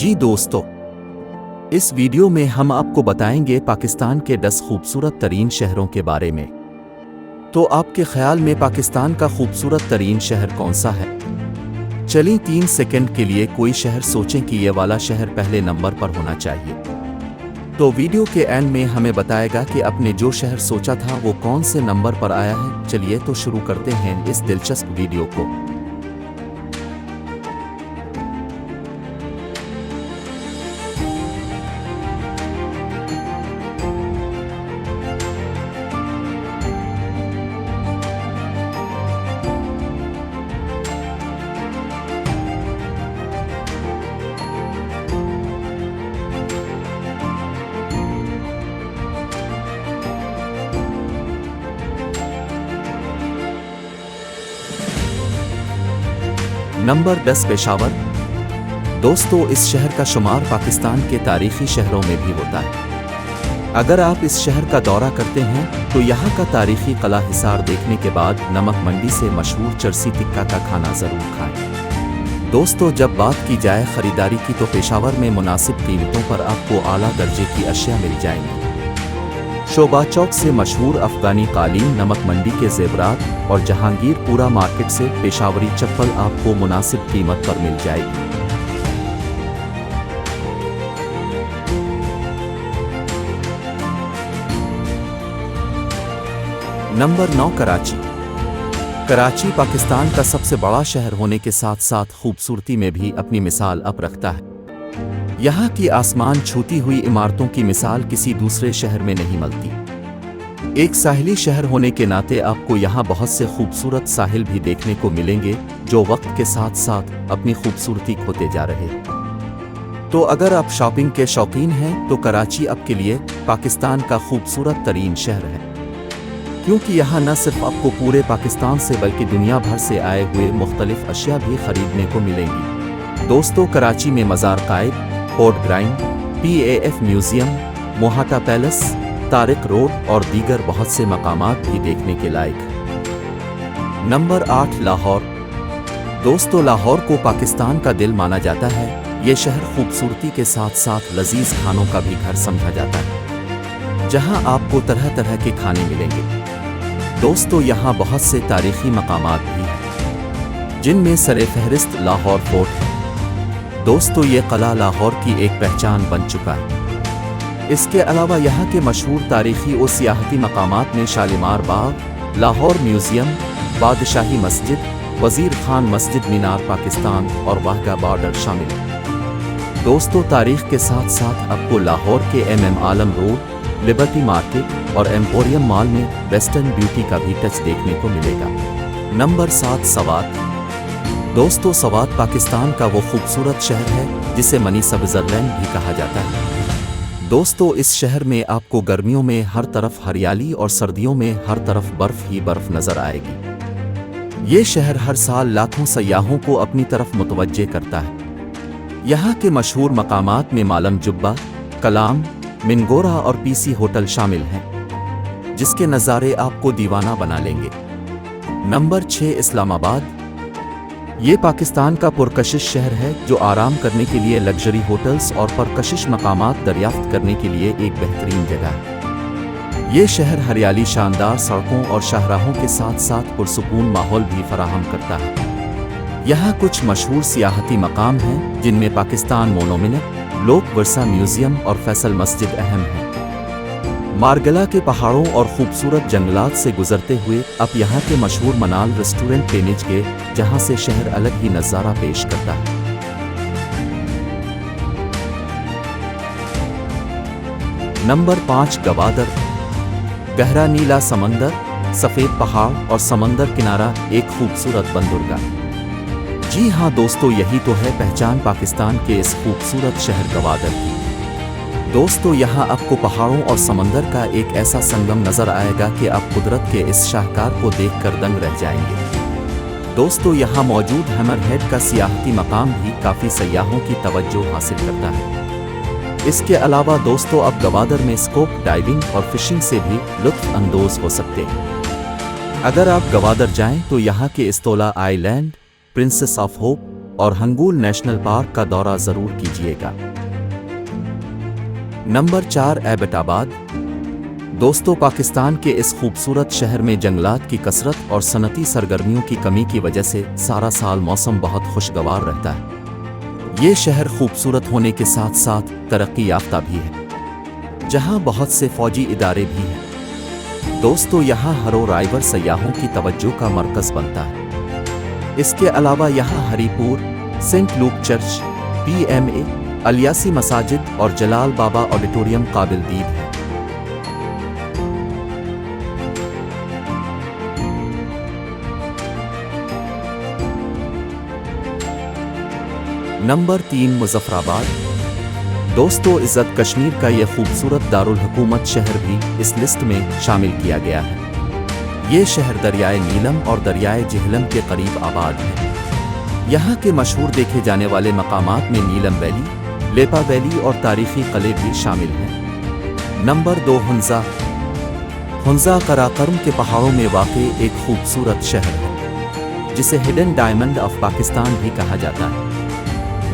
जी दोस्तों, इस वीडियो में हम आपको बताएंगे पाकिस्तान के 10 खूबसूरत तरीन शहरों के बारे में। तो आपके ख्याल में पाकिस्तान का खूबसूरत तरीन शहर कौन सा है? चलिए 3 सेकंड के लिए कोई शहर सोचें कि ये वाला शहर पहले नंबर पर होना चाहिए। तो वीडियो के एंड में हमें बताएगा कि आपने जो शहर सोचा था वो कौन से नंबर पर आया है। चलिए तो शुरू करते हैं इस दिलचस्प वीडियो को। नंबर 10 पेशावर। दोस्तों, इस शहर का शुमार पाकिस्तान के तारीखी शहरों में भी होता है। अगर आप इस शहर का दौरा करते हैं तो यहाँ का तारीखी किला हिसार देखने के बाद नमक मंडी से मशहूर चरसी टिक्का का खाना ज़रूर खाएं। दोस्तों, जब बात की जाए ख़रीदारी की तो पेशावर में मुनासिब कीमतों पर आपको आला दर्जे की अशिया मिल जाएंगी। शोभा चौक से मशहूर अफ़गानी कालीन, नमक मंडी के ज़ेवरात और जहांगीरपुरा मार्केट से पेशावरी चप्पल आपको मुनासिब कीमत पर मिल जाएगी। नंबर 9 कराची। कराची पाकिस्तान का सबसे बड़ा शहर होने के साथ साथ खूबसूरती में भी अपनी मिसाल अब रखता है। यहाँ की आसमान छूती हुई इमारतों की मिसाल किसी दूसरे शहर में नहीं मिलती। एक साहिली शहर होने के नाते आपको यहाँ बहुत से खूबसूरत साहिल भी देखने को मिलेंगे जो वक्त के साथ साथ अपनी खूबसूरती खोते जा रहे हैं। तो अगर आप शॉपिंग के शौकीन हैं तो कराची आपके लिए पाकिस्तान का खूबसूरत तरीन शहर है, क्योंकि यहाँ न सिर्फ आपको पूरे पाकिस्तान से बल्कि दुनिया भर से आए हुए मुख्तलिफ अशिया भी खरीदने को मिलेंगी। दोस्तों, कराची में Mazar Quaid, port grand, PAF museum, Mohatta palace, Tariq road और दीगर बहुत से मकामात भी देखने के लायक हैं। नंबर 8 लाहौर। दोस्तों, लाहौर को पाकिस्तान का दिल माना जाता है। ये शहर खूबसूरती के साथ साथ लजीज खानों का भी घर समझा जाता है, जहां आपको तरह तरह के खाने मिलेंगे। दोस्तों, यहाँ बहुत से तारीखी मकामात भी हैं, जिनमें सर-ए-फहरिस्त लाहौर फोर्ट है। दोस्तों, ये किला लाहौर की एक पहचान बन चुका है। इसके अलावा यहाँ के मशहूर तारीखी और सियाहती मकामात में शालीमार बाग, लाहौर म्यूजियम, बादशाही मस्जिद, वज़ीर खान मस्जिद, मीनार पाकिस्तान और वाहगा बॉर्डर शामिल हैं। दोस्तों, तारीख के साथ साथ आपको लाहौर के MM आलम रोड, लिबर्टी मार्केट और एम्पोरियम मॉल में वेस्टर्न ब्यूटी का भी टच देखने को मिलेगा। नंबर 7 सवात। दोस्तों, सवात पाकिस्तान का वो खूबसूरत शहर है जिसे मनी स्विट्ज़रलैंड भी कहा जाता है। दोस्तों, इस शहर में आपको गर्मियों में हर तरफ हरियाली और सर्दियों में हर तरफ बर्फ ही बर्फ नजर आएगी। ये शहर हर साल लाखों सयाहों को अपनी तरफ मुतवज्जे करता है। यहाँ के मशहूर मकामात में मालम जुब्बा, कलाम, मिनगोरा और PC होटल शामिल हैं, जिसके नज़ारे आपको दीवाना बना लेंगे। नंबर 6 इस्लामाबाद। ये पाकिस्तान का पुरकशिश शहर है जो आराम करने के लिए लग्जरी होटल्स और पुरकशिश मकामात दरियाफ्त करने के लिए एक बेहतरीन जगह है। ये शहर हरियाली, शानदार सड़कों और शाहराहों के साथ साथ पुरसुकून माहौल भी फराहम करता है। यहाँ कुछ मशहूर सियाहती मकाम हैं, जिनमें पाकिस्तान मोनोमिनेट, लोक वर्सा म्यूजियम और फैसल मस्जिद अहम हैं। मारगला के पहाड़ों और खूबसूरत जंगलात से गुजरते हुए अब यहाँ के मशहूर मनाल रेस्टोरेंट पेनिज के, जहाँ से शहर अलग ही नज़ारा पेश करता है। नंबर 5 गवादर। गहरा नीला समंदर, सफ़ेद पहाड़ और समंदर किनारा, एक खूबसूरत बंदरगाह। जी हाँ दोस्तों, यही तो है पहचान पाकिस्तान के इस खूबसूरत शहर गवादर की। दोस्तों, यहाँ आपको पहाड़ों और समंदर का एक ऐसा संगम नजर आएगा कि आप कुदरत के इस शाहकार को देखकर दंग रह जाएंगे। दोस्तों, यहाँ मौजूद हैमरहेड का सियाहती मकाम भी काफ़ी सयाहों की तवज्जो हासिल करता है। इसके अलावा दोस्तों, अब गवादर में स्कूबा डाइविंग और फिशिंग से भी लुत्फ अंदोज हो सकते हैं। अगर आप गवादर जाएं तो यहाँ के Astola island, princess of hope, और हंगूल नेशनल पार्क का दौरा जरूर कीजिएगा। नंबर 4 एबटाबाद। दोस्तों, पाकिस्तान के इस खूबसूरत शहर में जंगलात की कसरत और सनती सरगर्मियों की कमी की वजह से सारा साल मौसम बहुत खुशगवार रहता है। ये शहर खूबसूरत होने के साथ साथ तरक्की याफ्ता भी है, जहाँ बहुत से फौजी इदारे भी हैं। दोस्तों, यहाँ हर राइवर सयाहों की तवज्जो का मरकज़ बनता है। इसके अलावा यहाँ Haripur, saint Luke church, PMA, Ilyasi मसाजिद और जलाल बाबा ऑडिटोरियम काबिल दीद है। नंबर 3 मुजफ्फराबाद। दोस्तों, इज़्ज़त कश्मीर का यह खूबसूरत दारुल हुकूमत शहर भी इस लिस्ट में शामिल किया गया है। ये शहर दरियाए नीलम और दरियाए जेहलम के करीब आबाद है। यहाँ के मशहूर देखे जाने वाले मकामात में नीलम वैली, लेपा वैली और तारीखी किले भी शामिल हैं। नंबर 2 हुंज़ा। हुंज़ा कराकरम के पहाड़ों में वाक़ई एक खूबसूरत शहर है, जिसे हिडन डायमंड ऑफ पाकिस्तान भी कहा जाता है।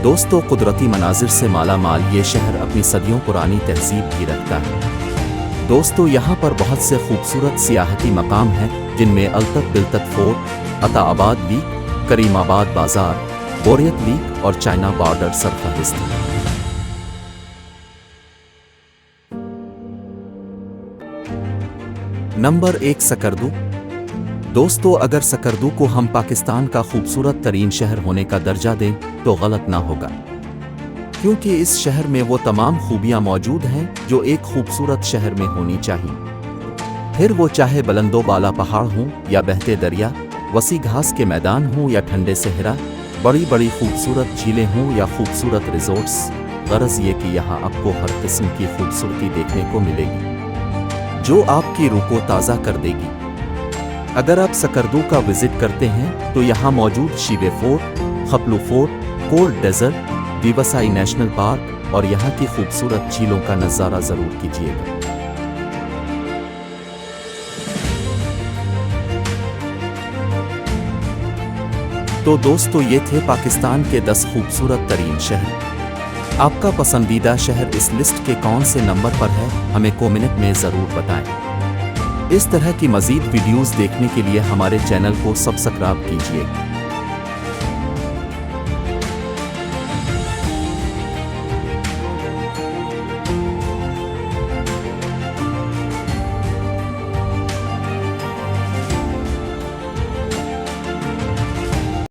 दोस्तों, कुदरती मनाजिर से माला माल ये शहर अपनी सदियों पुरानी तहजीब भी रखता है। दोस्तों, यहाँ पर बहुत से खूबसूरत सियाहती मकाम हैं, जिनमें अलतत बिलतत फोर्ट, अताआबाद लीक, करीमाबाद बाजार, बोरियत लीक और चाइना बॉर्डर सरफहरिस्त हैं। नंबर 1 सकरदू। दोस्तों, अगर सकरदू को हम पाकिस्तान का खूबसूरत तरीन शहर होने का दर्जा दें तो गलत ना होगा, क्योंकि इस शहर में वो तमाम खूबियां मौजूद हैं जो एक खूबसूरत शहर में होनी चाहिए। फिर वो चाहे बुलंदो बाला पहाड़ हों या बहते दरिया, वसी घास के मैदान हों या ठंडे सहरा, बड़ी बड़ी खूबसूरत झीलें हों या खूबसूरत रिजोर्ट्स। गरज ये कि यहाँ आपको हर किस्म की खूबसूरती देखने को मिलेगी, जो आपकी रूह को ताज़ा कर देगी। अगर आप सकरदू का विजिट करते हैं तो यहाँ मौजूद शीवे fort, Khaplu fort, cold desert, Deosai national park और यहाँ की खूबसूरत झीलों का नज़ारा ज़रूर कीजिएगा। तो दोस्तों, ये थे पाकिस्तान के 10 खूबसूरत तरीन शहर। आपका पसंदीदा शहर इस लिस्ट के कौन से नंबर पर है, हमें कमेंट में ज़रूर बताएं। इस तरह की मज़ीद वीडियोज़ देखने के लिए हमारे चैनल को सब्सक्राइब कीजिए।